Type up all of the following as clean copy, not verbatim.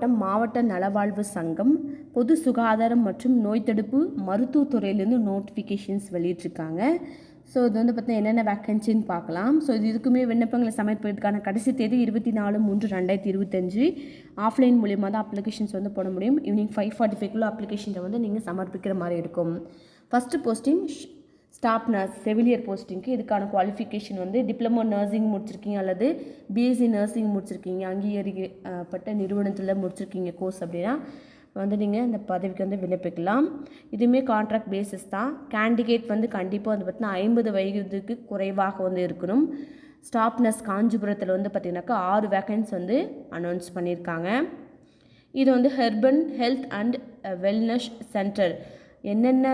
மாவட்டம் மாவட்ட நலவாழ்வு சங்கம் பொது சுகாதாரம் மற்றும் நோய் தடுப்பு மருத்துவத்துறையிலேருந்து நோட்டிஃபிகேஷன்ஸ் வெளியிட்டிருக்காங்க. ஸோ இது வந்து பார்த்தீங்கன்னா என்னென்ன வேக்கன்சின்னு பார்க்கலாம். ஸோ இதுக்குமே விண்ணப்பங்களை சமர்ப்பிக்கிறதுக்கான கடைசி தேதி 24/3/2025. ஆஃப்லைன் மூலியமாக தான் அப்ளிகேஷன்ஸ் வந்து போட முடியும். ஈவினிங் 5:45 அப்ளிகேஷனை வந்து நீங்கள் சமர்ப்பிக்கிற மாதிரி இருக்கும். ஃபஸ்ட்டு போஸ்டிங் ஸ்டாஃப் நர்ஸ் செவிலியர் போஸ்டிங்க்கு. இதுக்கான குவாலிஃபிகேஷன் வந்து டிப்ளமோ நர்சிங் முடிச்சிருக்கீங்க அல்லது பிஎஸ்சி நர்சிங் முடிச்சிருக்கீங்க, அங்கீகரிக்கப்பட்ட நிறுவனத்தில் முடிச்சிருக்கீங்க கோர்ஸ் அப்படின்னா வந்து நீங்கள் இந்த பதவிக்கு வந்து விண்ணப்பிக்கலாம். இதுவுமே கான்ட்ராக்ட் பேசிஸ் தான். கேண்டிடேட் வந்து கண்டிப்பாக வந்து பார்த்தீங்கன்னா 50 வயதுக்கு குறைவாக வந்து இருக்கணும். ஸ்டாஃப் நர்ஸ் காஞ்சிபுரத்தில் வந்து பார்த்திங்கனாக்கா 6 வேக்கன்ஸ் வந்து அனௌன்ஸ் பண்ணியிருக்காங்க. இது வந்து ஹெர்பன் ஹெல்த் அண்ட் வெல்னஸ் சென்டர் என்னென்ன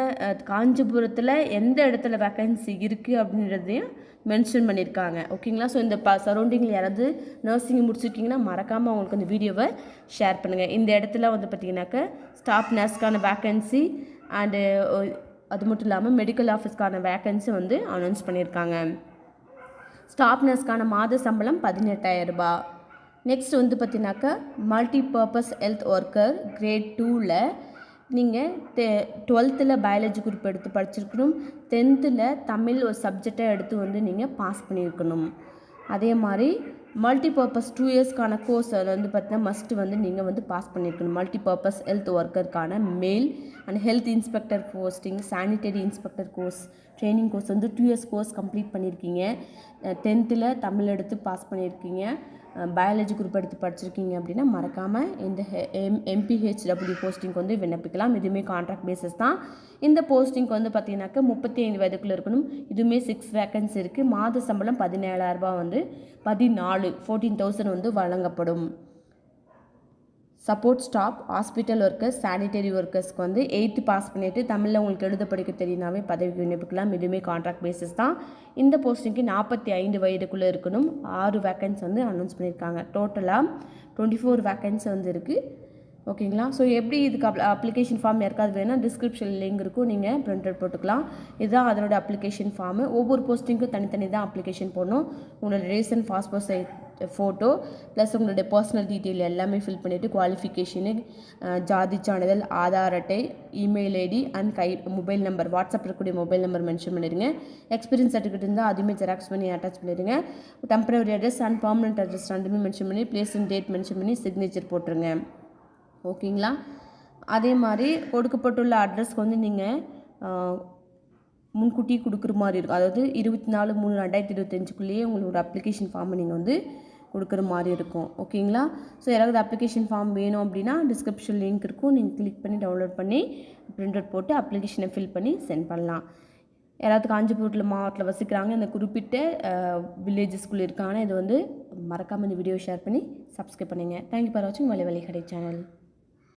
காஞ்சிபுரத்தில் எந்த இடத்துல வேக்கன்சி இருக்குது அப்படின்றதையும் மென்ஷன் பண்ணியிருக்காங்க. ஓகேங்களா? ஸோ இந்த சரௌண்டிங்கில் யாராவது நர்சிங் முடிச்சிருக்கீங்கன்னா மறக்காமல் அவங்களுக்கு அந்த வீடியோவை ஷேர் பண்ணுங்கள். இந்த இடத்துல வந்து பார்த்திங்கனாக்கா ஸ்டாஃப் நர்ஸ்க்கான வேக்கன்சி அண்டு அது மட்டும் இல்லாமல் மெடிக்கல் ஆஃபீஸ்க்கான வேக்கன்சி வந்து அனௌன்ஸ் பண்ணியிருக்காங்க. ஸ்டாஃப் நர்ஸ்க்கான மாத சம்பளம் 18,000 ரூபாய். நெக்ஸ்ட் வந்து பார்த்திங்கனாக்கா multi purpose health worker grade 2ல் நீங்கள் 12th பயாலஜி குரூப் எடுத்து படிச்சிருக்கணும். 10th தமிழ் ஒரு சப்ஜெக்டை எடுத்து வந்து நீங்கள் பாஸ் பண்ணியிருக்கணும். அதே மாதிரி மல்டி பர்பஸ் 2 இயர்ஸ்க்கான கோர்ஸ் அதில் வந்து பார்த்தீங்கன்னா மஸ்ட்டு வந்து நீங்கள் வந்து பாஸ் பண்ணியிருக்கணும். மல்டி பர்பஸ் ஹெல்த் ஒர்க்கருக்கான male and health inspector posting, sanitary inspector course training course வந்து 2 இயர்ஸ் கோர்ஸ் கம்ப்ளீட் பண்ணியிருக்கீங்க. 10th தமிழ் எடுத்து பாஸ் பண்ணியிருக்கீங்க. பயாலஜி குரூப் எடுத்து படிச்சிருக்கீங்க அப்படின்னா மறக்காமல் இந்த MPHW போஸ்டிங்க்கு வந்து விண்ணப்பிக்கலாம். இதுவுமே கான்ட்ராக்ட் பேசிஸ் தான். இந்த போஸ்டிங்க்கு வந்து பார்த்தீங்கன்னாக்கா 35 வயதுக்குள்ளே இருக்கணும். இதுவுமே 6 வேக்கன்சி இருக்குது. மாத சம்பளம் 17,000 ரூபாய் வந்து 14,000 வந்து வழங்கப்படும். Support staff, hospital workers, sanitary ஒர்க்கர்ஸ்க்கு வந்து 8th பாஸ் பண்ணிவிட்டு தமிழில் உங்களுக்கு எழுத படிக்க தெரியினாவே பதவிக்கு விண்ணப்பிக்கலாம். இதுவுமே கான்ட்ராக்ட் பேசிஸ் தான். இந்த போஸ்டிங்க்கு 45 வயதுக்குள்ளே இருக்கணும். 6 வேக்கன்ஸ் வந்து அனௌன்ஸ் பண்ணியிருக்காங்க. டோட்டலாக 24 வேக்கன்ஸ் வந்து இருக்குது. ஓகேங்களா? ஸோ எப்படி இதுக்கு அப்ளிகேஷன் ஃபார்ம் யாருக்காவது வேணால் டிஸ்கிரிப்ஷன் லிங்க் இருக்கும், நீங்கள் பிரிண்ட் அவுட் போட்டுக்கலாம். இதுதான் அதனோட அப்ளிகேஷன் ஃபார்மு. ஒவ்வொரு போஸ்டிங்க்கும் தனித்தனி தான் அப்ளிகேஷன் போடணும். உங்களோட recent passport size photo plus உங்களுடைய பர்சனல் டீட்டெயில் எல்லாமே ஃபில் பண்ணிவிட்டு குவாலிஃபிகேஷனு, ஜாதி சான்றிதழ், ஆதார் அட்டை, email ID and mobile number, வாட்ஸ்அப்பில் இருக்கக்கூடிய மொபைல் நம்பர் மென்ஷன் பண்ணிடுங்க. எக்ஸ்பீரியன்ஸ் சர்டிஃபிகேட் இருந்தால் அதுவுமே ஜெராக்ஸ் பண்ணி அட்டாச் பண்ணிடுங்க. Temporary address and permanent address ரெண்டுமே மென்ஷன் பண்ணி பிளேஸ் அண்ட் டேட் மென்ஷன் பண்ணி சிக்னேச்சர் போட்டுருங்க. ஓகேங்களா? அதே மாதிரி கொடுக்கப்பட்டுள்ள அட்ரஸ்க்கு வந்து நீங்கள் முன்கூட்டியே கொடுக்குற மாதிரி இருக்கும். அதாவது 24/3/2025 உங்களோட அப்ளிகேஷன் ஃபார்மை நீங்கள் வந்து கொடுக்குற மாதிரி இருக்கும். ஓகேங்களா? ஸோ யாராவது அப்ளிகேஷன் ஃபார்ம் வேணும் அப்படின்னா டிஸ்கிரிப்ஷன் லிங்க் இருக்கும், நீங்கள் கிளிக் பண்ணி டவுன்லோட் பண்ணி பிரிண்ட் அவுட் போட்டு அப்ளிகேஷனை ஃபில் பண்ணி சென்ட் பண்ணலாம். யாராவது காஞ்சிபுரத்தில் மாவட்டத்தில் வசிக்கிறாங்க, இந்த குறிப்பிட்ட வில்லேஜஸ்குள்ளே இருக்காங்க, இது வந்து மறக்காமல் இந்த வீடியோ ஷேர் பண்ணி சப்ஸ்கிரைப் பண்ணுங்கள். தேங்க்யூ ஃபார் வாட்சிங் வலை கடை சேனல்.